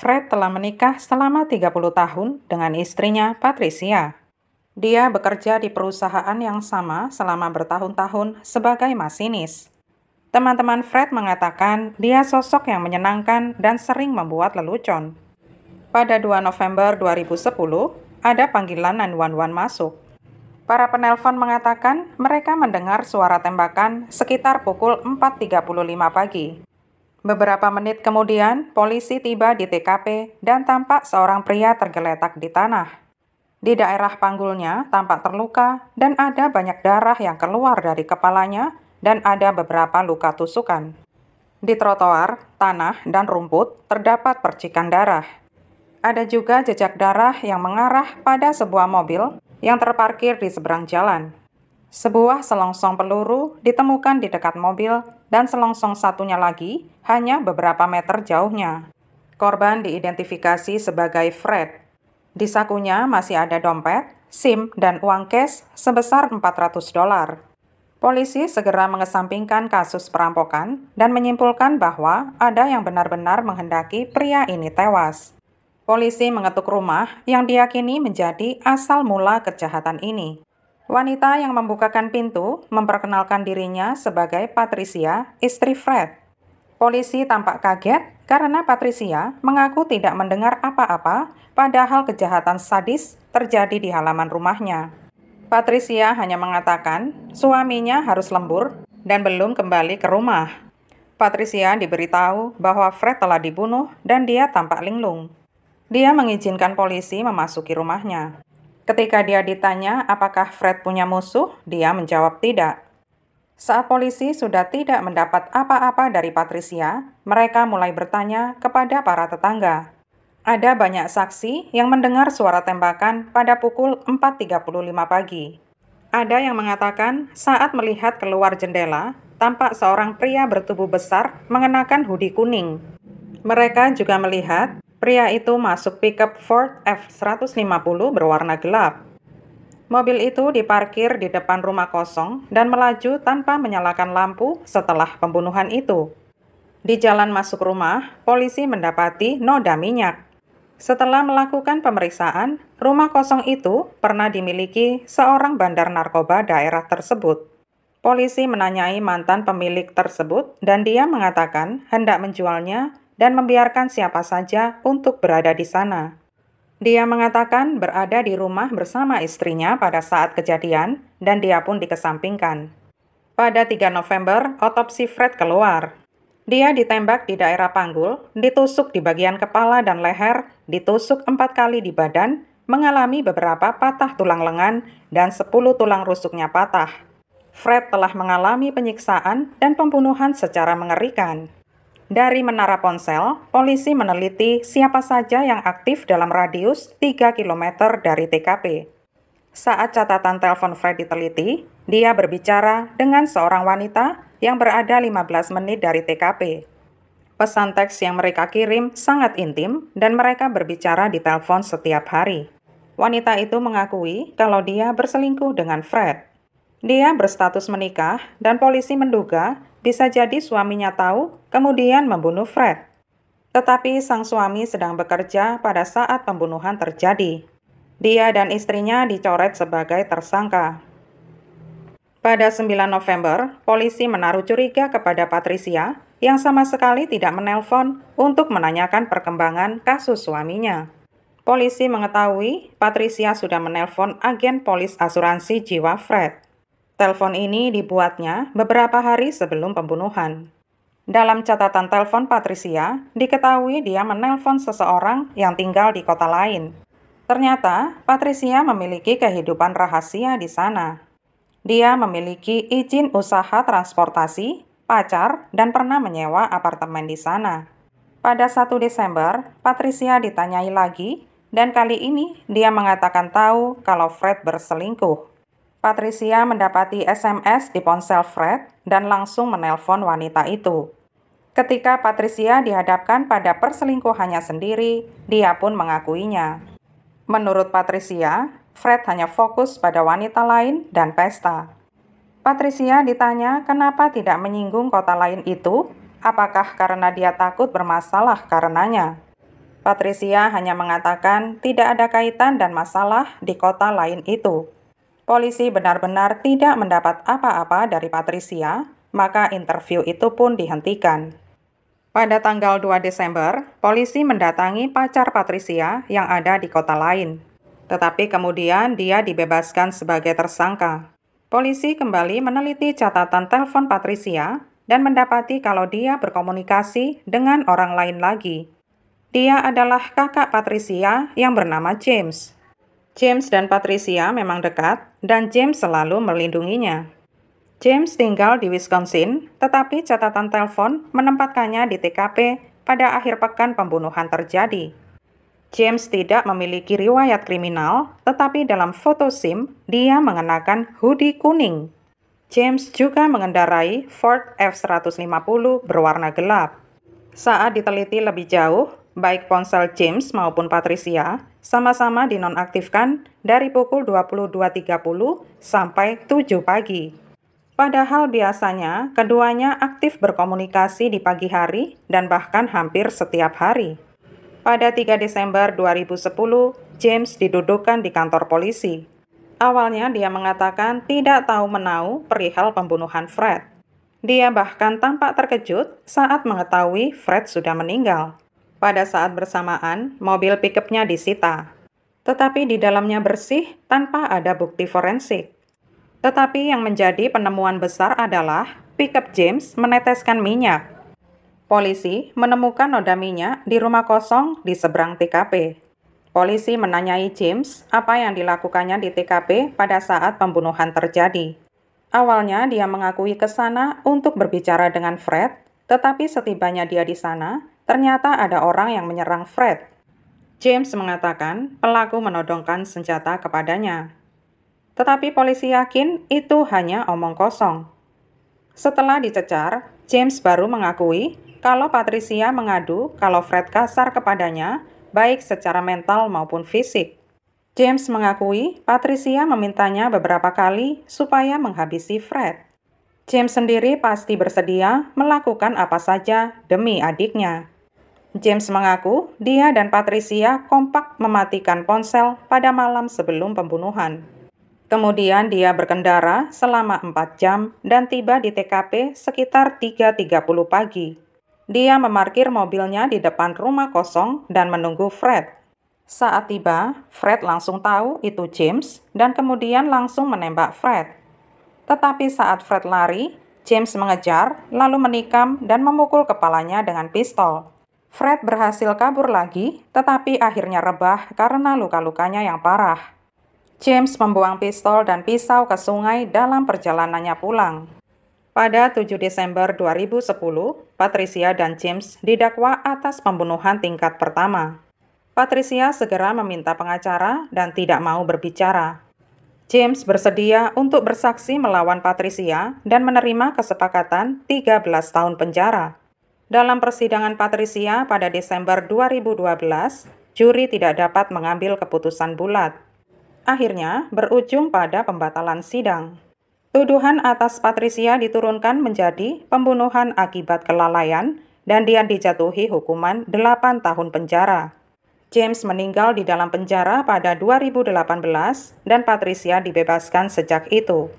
Fred telah menikah selama 30 tahun dengan istrinya Patricia. Dia bekerja di perusahaan yang sama selama bertahun-tahun sebagai masinis. Teman-teman Fred mengatakan dia sosok yang menyenangkan dan sering membuat lelucon. Pada 2 November 2010, ada panggilan 911 masuk. Para penelpon mengatakan mereka mendengar suara tembakan sekitar pukul 4.35 pagi. Beberapa menit kemudian, polisi tiba di TKP dan tampak seorang pria tergeletak di tanah. Di daerah panggulnya tampak terluka dan ada banyak darah yang keluar dari kepalanya dan ada beberapa luka tusukan. Di trotoar, tanah, dan rumput terdapat percikan darah. Ada juga jejak darah yang mengarah pada sebuah mobil yang terparkir di seberang jalan. Sebuah selongsong peluru ditemukan di dekat mobil dan selongsong satunya lagi hanya beberapa meter jauhnya. Korban diidentifikasi sebagai Fred. Di sakunya masih ada dompet, SIM, dan uang cash sebesar $400. Polisi segera mengesampingkan kasus perampokan dan menyimpulkan bahwa ada yang benar-benar menghendaki pria ini tewas. Polisi mengetuk rumah yang diyakini menjadi asal mula kejahatan ini. Wanita yang membukakan pintu memperkenalkan dirinya sebagai Patricia, istri Fred. Polisi tampak kaget karena Patricia mengaku tidak mendengar apa-apa, padahal kejahatan sadis terjadi di halaman rumahnya. Patricia hanya mengatakan suaminya harus lembur dan belum kembali ke rumah. Patricia diberitahu bahwa Fred telah dibunuh dan dia tampak linglung. Dia mengizinkan polisi memasuki rumahnya. Ketika dia ditanya apakah Fred punya musuh, dia menjawab tidak. Saat polisi sudah tidak mendapat apa-apa dari Patricia, mereka mulai bertanya kepada para tetangga. Ada banyak saksi yang mendengar suara tembakan pada pukul 4.35 pagi. Ada yang mengatakan saat melihat keluar jendela, tampak seorang pria bertubuh besar mengenakan hoodie kuning. Mereka juga melihat pria itu masuk pickup Ford F-150 berwarna gelap. Mobil itu diparkir di depan rumah kosong dan melaju tanpa menyalakan lampu setelah pembunuhan itu. Di jalan masuk rumah, polisi mendapati noda minyak. Setelah melakukan pemeriksaan, rumah kosong itu pernah dimiliki seorang bandar narkoba daerah tersebut. Polisi menanyai mantan pemilik tersebut dan dia mengatakan hendak menjualnya dan membiarkan siapa saja untuk berada di sana. Dia mengatakan berada di rumah bersama istrinya pada saat kejadian dan dia pun dikesampingkan. Pada 3 November, otopsi Fred keluar. Dia ditembak di daerah panggul, ditusuk di bagian kepala dan leher, ditusuk 4 kali di badan, mengalami beberapa patah tulang lengan, dan 10 tulang rusuknya patah. Fred telah mengalami penyiksaan dan pembunuhan secara mengerikan. Dari menara ponsel, polisi meneliti siapa saja yang aktif dalam radius 3 km dari TKP. Saat catatan telepon Fred diteliti, dia berbicara dengan seorang wanita yang berada 15 menit dari TKP. Pesan teks yang mereka kirim sangat intim dan mereka berbicara di telepon setiap hari. Wanita itu mengakui kalau dia berselingkuh dengan Fred. Dia berstatus menikah dan polisi menduga bisa jadi suaminya tahu kemudian membunuh Fred. Tetapi sang suami sedang bekerja pada saat pembunuhan terjadi. Dia dan istrinya dicoret sebagai tersangka. Pada 9 November, polisi menaruh curiga kepada Patricia yang sama sekali tidak menelpon untuk menanyakan perkembangan kasus suaminya. Polisi mengetahui Patricia sudah menelpon agen polis asuransi jiwa Fred. Telepon ini dibuatnya beberapa hari sebelum pembunuhan. Dalam catatan telepon Patricia, diketahui dia menelpon seseorang yang tinggal di kota lain. Ternyata, Patricia memiliki kehidupan rahasia di sana. Dia memiliki izin usaha transportasi, pacar, dan pernah menyewa apartemen di sana. Pada 1 Desember, Patricia ditanyai lagi, dan kali ini dia mengatakan tahu kalau Fred berselingkuh. Patricia mendapati SMS di ponsel Fred dan langsung menelpon wanita itu. Ketika Patricia dihadapkan pada perselingkuhannya sendiri, dia pun mengakuinya. Menurut Patricia, Fred hanya fokus pada wanita lain dan pesta. Patricia ditanya kenapa tidak menyinggung kota lain itu, apakah karena dia takut bermasalah karenanya. Patricia hanya mengatakan tidak ada kaitan dan masalah di kota lain itu. Polisi benar-benar tidak mendapat apa-apa dari Patricia, maka interview itu pun dihentikan. Pada tanggal 2 Desember, polisi mendatangi pacar Patricia yang ada di kota lain. Tetapi kemudian dia dibebaskan sebagai tersangka. Polisi kembali meneliti catatan telepon Patricia dan mendapati kalau dia berkomunikasi dengan orang lain lagi. Dia adalah kakak Patricia yang bernama James. James dan Patricia memang dekat dan James selalu melindunginya. James tinggal di Wisconsin, tetapi catatan telepon menempatkannya di TKP pada akhir pekan pembunuhan terjadi. James tidak memiliki riwayat kriminal, tetapi dalam foto SIM dia mengenakan hoodie kuning. James juga mengendarai Ford F-150 berwarna gelap. Saat diteliti lebih jauh, baik ponsel James maupun Patricia sama-sama dinonaktifkan dari pukul 22.30 sampai 7 pagi. Padahal biasanya keduanya aktif berkomunikasi di pagi hari dan bahkan hampir setiap hari. Pada 3 Desember 2010, James didudukkan di kantor polisi. Awalnya dia mengatakan tidak tahu menau perihal pembunuhan Fred. Dia bahkan tampak terkejut saat mengetahui Fred sudah meninggal. Pada saat bersamaan, mobil pick-up-nya disita. Tetapi di dalamnya bersih tanpa ada bukti forensik. Tetapi yang menjadi penemuan besar adalah pick-up James meneteskan minyak. Polisi menemukan noda minyak di rumah kosong di seberang TKP. Polisi menanyai James apa yang dilakukannya di TKP pada saat pembunuhan terjadi. Awalnya dia mengakui ke sana untuk berbicara dengan Fred, tetapi setibanya dia di sana, ternyata ada orang yang menyerang Fred. James mengatakan pelaku menodongkan senjata kepadanya. Tetapi polisi yakin itu hanya omong kosong. Setelah dicecar, James baru mengakui kalau Patricia mengadu kalau Fred kasar kepadanya, baik secara mental maupun fisik. James mengakui Patricia memintanya beberapa kali supaya menghabisi Fred. James sendiri pasti bersedia melakukan apa saja demi adiknya. James mengaku dia dan Patricia kompak mematikan ponsel pada malam sebelum pembunuhan. Kemudian dia berkendara selama 4 jam dan tiba di TKP sekitar 3.30 pagi. Dia memarkir mobilnya di depan rumah kosong dan menunggu Fred. Saat tiba, Fred langsung tahu itu James dan kemudian langsung menembak Fred. Tetapi saat Fred lari, James mengejar, lalu menikam dan memukul kepalanya dengan pistol. Fred berhasil kabur lagi, tetapi akhirnya rebah karena luka-lukanya yang parah. James membuang pistol dan pisau ke sungai dalam perjalanannya pulang. Pada 7 Desember 2010, Patricia dan James didakwa atas pembunuhan tingkat pertama. Patricia segera meminta pengacara dan tidak mau berbicara. James bersedia untuk bersaksi melawan Patricia dan menerima kesepakatan 13 tahun penjara. Dalam persidangan Patricia pada Desember 2012, juri tidak dapat mengambil keputusan bulat. Akhirnya berujung pada pembatalan sidang. Tuduhan atas Patricia diturunkan menjadi pembunuhan akibat kelalaian dan dia dijatuhi hukuman 8 tahun penjara. James meninggal di dalam penjara pada 2018 dan Patricia dibebaskan sejak itu.